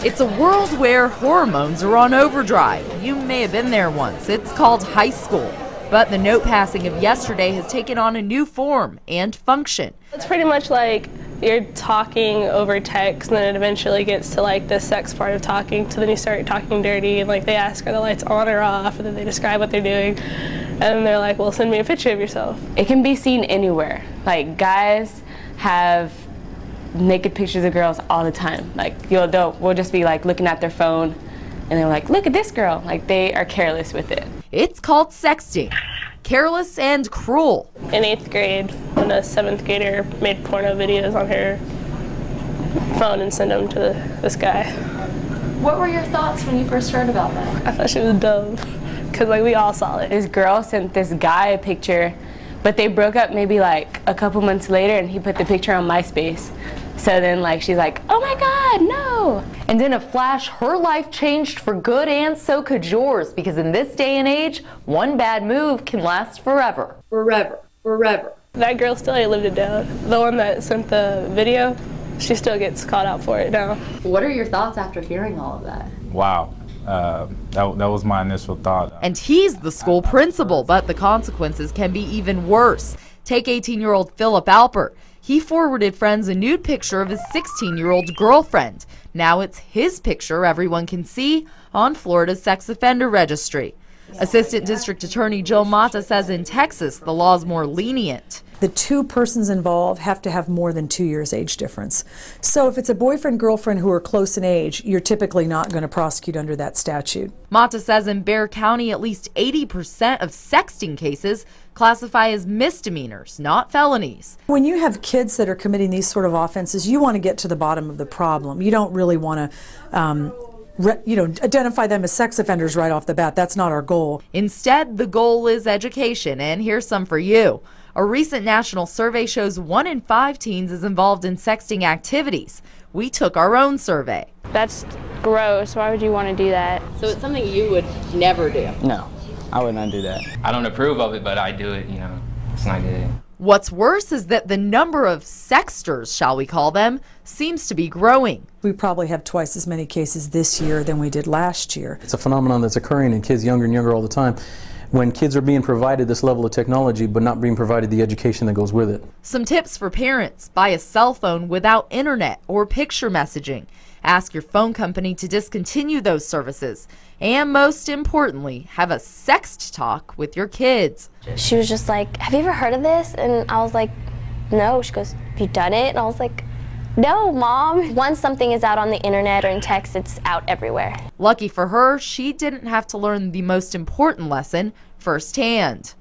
It's a world where hormones are on overdrive. You may have been there once. It's called high school. But the note passing of yesterday has taken on a new form and function. It's pretty much like you're talking over text, and then it eventually gets to like the sex part of talking, so then you start talking dirty, and like they ask are the lights on or off, and then they describe what they're doing, and then they're like, well, send me a picture of yourself. It can be seen anywhere. Like, guys have naked pictures of girls all the time. Like, we'll just be like looking at their phone, and they're like, look at this girl. Like, they are careless with it. It's called sexting. Careless and cruel. In 8th grade, when a 7th grader made porno videos on her phone and sent them to this guy. What were your thoughts when you first heard about that? I thought she was dumb, because like we all saw it. This girl sent this guy a picture, but they broke up maybe like a couple months later, and he put the picture on MySpace. So then like she's like, oh my God, no. And in a flash, her life changed for good, and so could yours, because in this day and age, one bad move can last forever. Forever. Forever. That girl still ain't lived it down. The one that sent the video, she still gets caught out for it now. What are your thoughts after hearing all of that? Wow. That was my initial thought. And he's the school principal, but the consequences can be even worse. Take 18-year-old Philip Alpert. He forwarded friends a nude picture of his 16-year-old girlfriend. Now it's his picture everyone can see on Florida's sex offender registry. Assistant District Attorney Jill Mata says in Texas the law's more lenient. The two persons involved have to have more than 2 years age difference. So if it's a boyfriend-girlfriend who are close in age, you're typically not going to prosecute under that statute. Mata says in Bexar County at least 80% of sexting cases classify as misdemeanors, not felonies. When you have kids that are committing these sort of offenses, you want to get to the bottom of the problem. You don't really want to identify them as sex offenders right off the bat. That's not our goal. Instead, the goal is education, and here's some for you. A recent national survey shows 1 in 5 teens is involved in sexting activities. We took our own survey. That's gross. Why would you want to do that? So it's something you would never do? No, I would not do that. I don't approve of it, but I do it, it's not good. What's worse is that the number of sexters, shall we call them, seems to be growing. We probably have twice as many cases this year than we did last year. It's a phenomenon that's occurring in kids younger and younger all the time. When kids are being provided this level of technology but not being provided the education that goes with it. Some tips for parents: buy a cell phone without internet or picture messaging. Ask your phone company to discontinue those services. And most importantly, have a sext talk with your kids. She was just like, have you ever heard of this? And I was like, no. She goes, have you done it? And I was like, no, Mom. Once something is out on the internet or in text, it's out everywhere. Lucky for her, she didn't have to learn the most important lesson firsthand.